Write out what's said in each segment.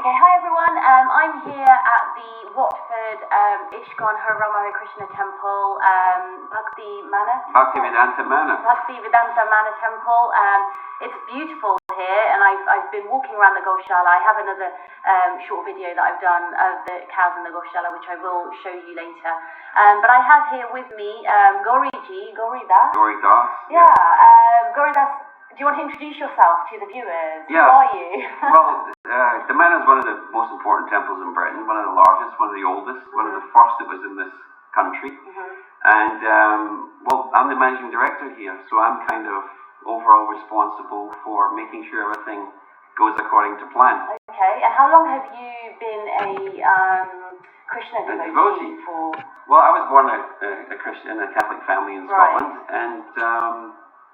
Okay, hi everyone. I'm here at the Watford Ishkan Hare Krishna Temple, Bhaktivedanta Mэнor. Bhaktivedanta Mэнor Temple. It's beautiful here, and I've been walking around the Goshala. I have another short video that I've done of the cows in the Goshala, which I will show you later. But I have here with me Gauri das. Gauri das. Yeah, Gauri das. Do you want to introduce yourself to the viewers? Yeah. Who are you? Well, the Mэнor is one of the most important temples in Britain, one of the largest, one of the oldest, one of the first that was in this country. And, well, I'm the managing director here, so I'm kind of overall responsible for making sure everything goes according to plan. Okay, and how long have you been a Krishna devotee for? Well, I was born a Christian in a Catholic family in Scotland, and,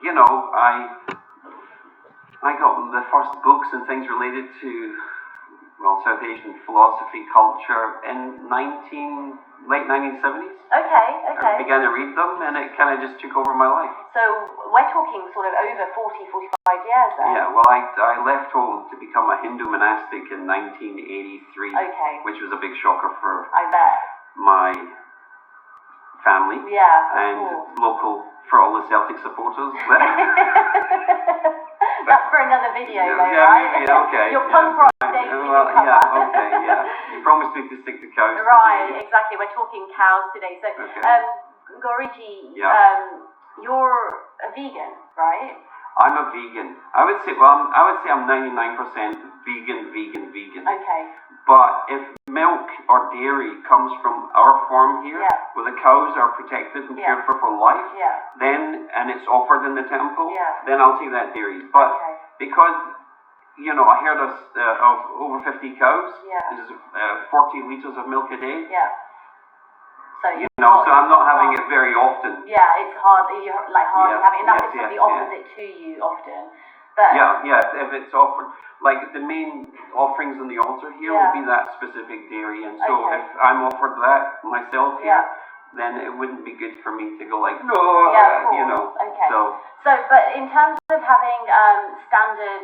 you know, I got the first books and things related to, well, South Asian philosophy, culture in late 1970s. Okay. I began to read them, and it kind of just took over my life. So we're talking sort of over 45 years then? Yeah, well, I left home to become a Hindu monastic in 1983, which was a big shocker for my family and local, for all the Celtic supporters. That's for another video, though, right? Okay. Your punk rock days. You promised me to stick to cows. Right, exactly. We're talking cows today. So, Gauriji, you're a vegan, right? I'm a vegan. I would say I'm 99% vegan. Okay. But if milk or dairy comes from our farm here, where the cows are protected and cared for life, and it's offered in the temple, then I'll take that dairy. But because, you know, I heard of over 50 cows, this is 40 litres of milk a day. So so I'm not having it very often. Yeah, it's hard. You're hardly having it. And that's the opposite to you often. But if it's offered, like the main offerings on the altar here will be that specific dairy, and so if I'm offered that myself here, then it wouldn't be good for me to go like, no, you know. Okay. So, but in terms of having standard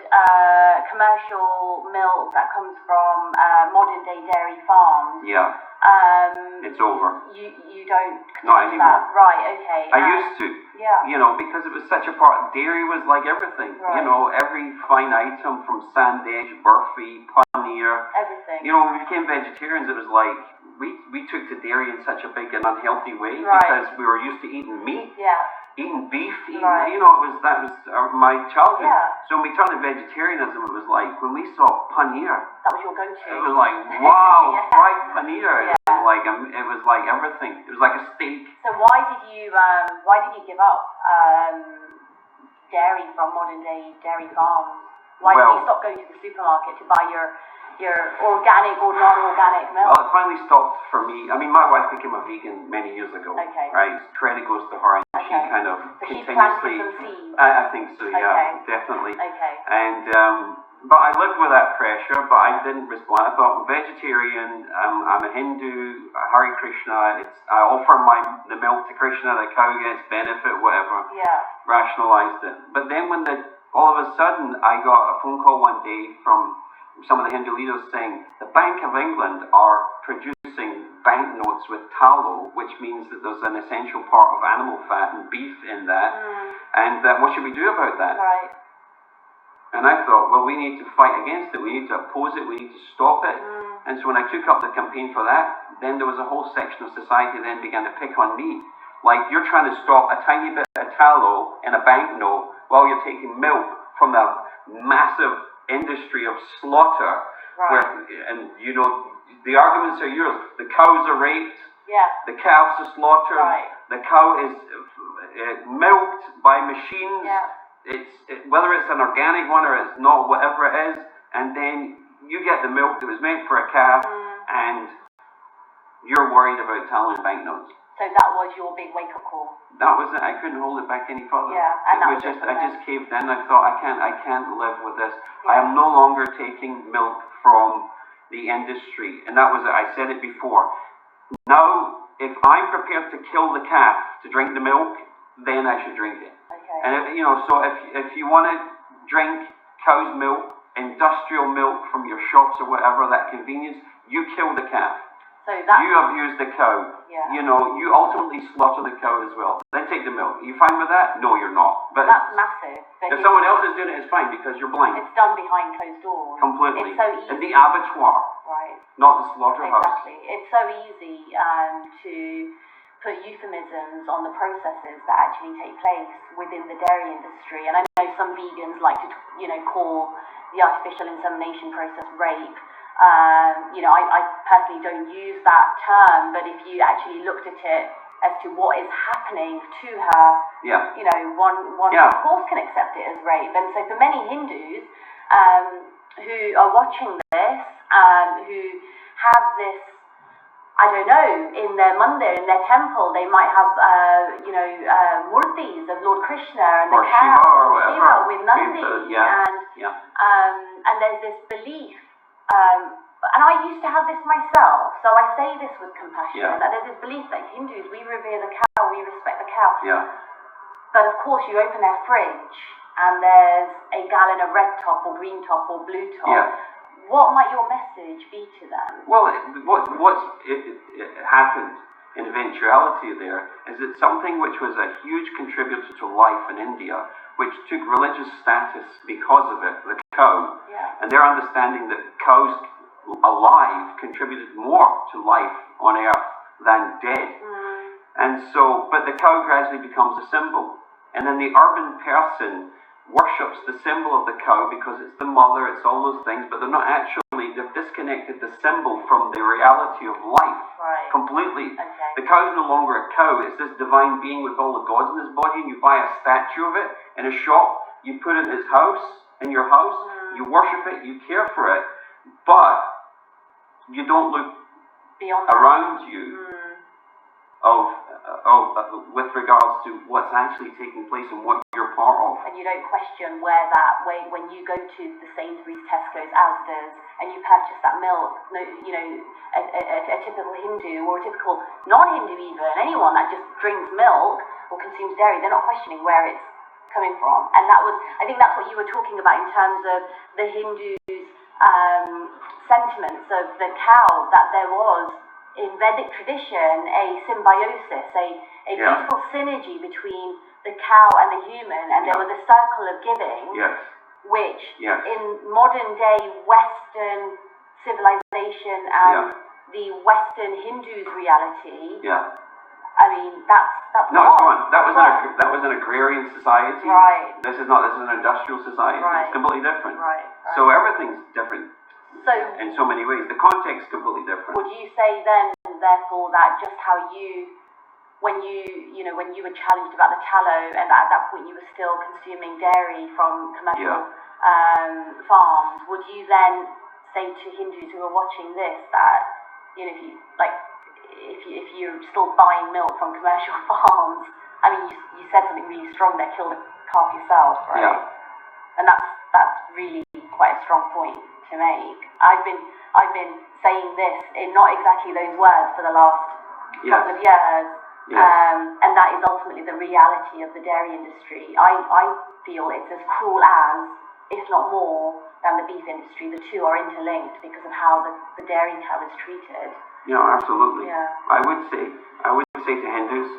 commercial milk that comes from modern day dairy farms, it's over. You don't not anymore. That. Right, okay. I used to. You know, because it was such a part. Dairy was like everything. You know, every fine item from sandwich, burfi, paneer. Everything. You know, when we became vegetarians, it was like we took to dairy in such a big and unhealthy way because we were used to eating meat. Eating beef, you know, that was my childhood. So when we turned to vegetarianism, it was like when we saw paneer. That was your go-to. It was like, wow, fried paneer. It was like everything. It was like a steak. So why did you give up dairy from modern day dairy farms? Why did you stop going to the supermarket to buy your organic or non-organic milk? Well, it finally stopped for me. I mean, my wife became a vegan many years ago. Right? Credit goes to her, and she kind of continuously. I think so. Yeah, definitely. And but I lived with that pressure, but I didn't respond. I thought, I'm vegetarian. I'm a Hindu. Hare Krishna. I offer the milk to Krishna. The cow gets benefit, whatever. Rationalized it. But then all of a sudden, I got a phone call one day from some of the Hindu leaders saying the Bank of England are producing banknotes with tallow, which means that there's an essential part of animal fat and beef in that. And what should we do about that? And I thought, well, we need to fight against it. We need to oppose it. We need to stop it. And so when I took up the campaign for that, then there was a whole section of society then began to pick on me. Like, you're trying to stop a tiny bit of tallow in a banknote while you're taking milk from the massive industry of slaughter. And, you know, the arguments are yours. The cows are raped. The calves are slaughtered. The cow is milked by machines. Whether it's an organic one or it's not, whatever it is, and then you get the milk that was meant for a calf, and you're worried about tallow and banknotes. So that was your big wake-up call. That was it. I couldn't hold it back any further. And I just caved in. I thought, I can't live with this. I am no longer taking milk from the industry, and that was it. I said it before. Now, if I'm prepared to kill the calf to drink the milk, then I should drink it. And so if you want to drink cow's milk industrial milk from your shops or whatever, that convenience, you kill the calf. So that's, you abuse the cow. Yeah. You know, you ultimately slaughter the cow as well. Then take the milk. Are you fine with that? No, you're not. But that's massive. If someone else is doing it, it's fine because you're blind. It's done behind closed doors. Completely. It's so easy. In the abattoir. Right. Not the slaughterhouse. Exactly. It's so easy to put euphemisms on the processes that actually take place within the dairy industry. And I know some vegans like to, call the artificial insemination process rape. I personally don't use that term, but if you actually looked at it as to what is happening to her, one of course can accept it as rape. And so for many Hindus who are watching this, who have this, I don't know, in their mandir, in their temple, they might have, murtis of Lord Krishna and the cow, or Shiva with Nandi, and there's this belief, and I used to have this myself, so I say this with compassion, that there's this belief that Hindus, we revere the cow, we respect the cow, but of course you open their fridge, and there's a gallon of red top, or green top, or blue top. What might your message be to them? Well, what's happened in eventuality there is that something which was a huge contributor to life in India, which took religious status because of it, the cow, and their understanding that cows alive contributed more to life on earth than dead. And so, but the cow gradually becomes a symbol. And then the urban person worships the symbol of the cow because it's the mother, it's all those things, but they're not actually, they've disconnected the symbol from the reality of life completely. The cow's no longer a cow, it's this divine being with all the gods in his body, and you buy a statue of it in a shop, you put it in his house, in your house, you worship it, you care for it, but you don't look beyond around you with regards to what's actually taking place and what you're part of. And you don't question when you go to the Sainsbury's, Tesco's, Asda's, and you purchase that milk, a typical Hindu or a typical non-Hindu even, anyone that just drinks milk or consumes dairy, they're not questioning where it's coming from. And I think that's what you were talking about in terms of the Hindus' sentiments of the cow, that there was in Vedic tradition a symbiosis, a beautiful synergy between the cow and the human, and there was a circle of giving, which in modern day Western civilization and the Western Hindus' reality, I mean that's no, it's gone. That was an agrarian society. Right. This is an industrial society. Right. It's completely different. Right. So everything's different. So, in so many ways, the context is completely different. Would you say then, therefore, that just how when you were challenged about the tallow, and at that point you were still consuming dairy from commercial farms, would you then say to Hindus who are watching this that if you're still buying milk from commercial farms, I mean, you said something really strong there, kill the calf yourself, right? Yeah. And that's really quite a strong point to make. I've been saying this in not exactly those words for the last couple of years, and that is ultimately the reality of the dairy industry. I feel it's as cruel as, if not more, than the beef industry. The two are interlinked because of how the dairy cow is treated. Absolutely. Yeah. I would say to Hindus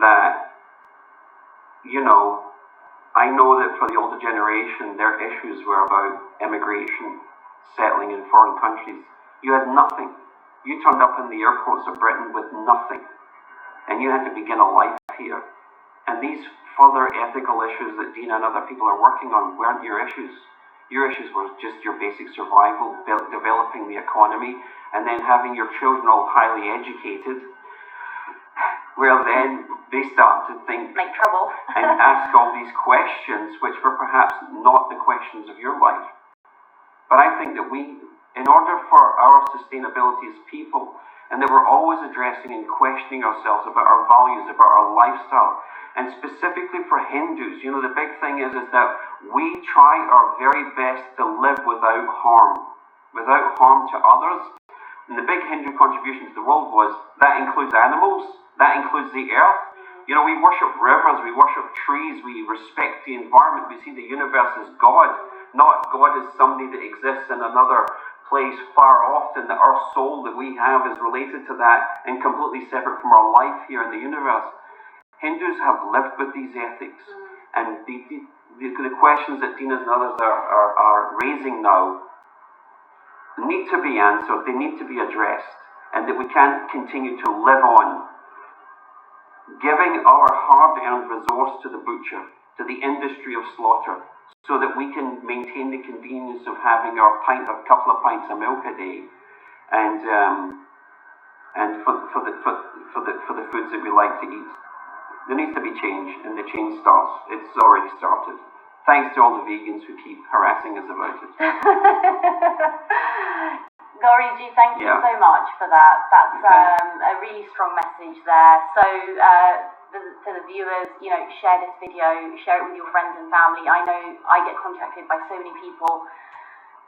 that, I know that for the older generation, their issues were about immigration, settling in foreign countries. You had nothing. You turned up in the airports of Britain with nothing, and you had to begin a life here. And these further ethical issues that Dina and other people are working on weren't your issues. Your issues were just your basic survival, developing the economy, and then having your children all highly educated, where then they start to think, make trouble, and ask all these questions, which were perhaps not the questions of your life. But I think that in order for our sustainability as people, and that we're always addressing and questioning ourselves about our values, about our lifestyle, and specifically for Hindus, the big thing is that we try our very best to live without harm to others. And the big Hindu contribution to the world was, that includes animals, that includes the earth. You know, we worship rivers, we worship trees, we respect the environment, we see the universe as God, not God as somebody that exists in another place far off, and that our soul that we have is related to that and completely separate from our life here in the universe. Hindus have lived with these ethics, and the questions that Dina and others are raising now need to be answered, they need to be addressed, and that we can't continue to live on giving our hard-earned resource to the butcher, to the industry of slaughter, so that we can maintain the convenience of having our couple of pints of milk a day, and for the foods that we like to eat. There needs to be change, and the change starts. It's already started. Thanks to all the vegans who keep harassing us about it. Gauriji, thank you so much for that. That's a really strong message there. So for the viewers, you know, share this video, share it with your friends and family. I know I get contacted by so many people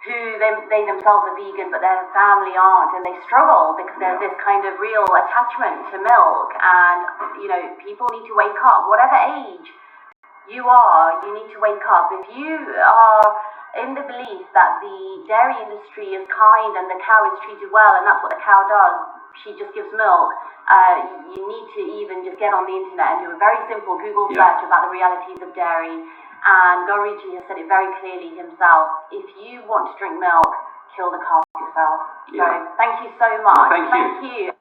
who they themselves are vegan, but their family aren't, and they struggle because there's this kind of real attachment to milk. And, you know, people need to wake up. Whatever age you are, you need to wake up. If you are in the belief that the dairy industry is kind and the cow is treated well, and that's what the cow does, she just gives milk, you need to even just get on the internet and do a very simple Google search about the realities of dairy. And Gauriji has said it very clearly himself: if you want to drink milk, kill the calf yourself. So thank you so much. Well, thank you.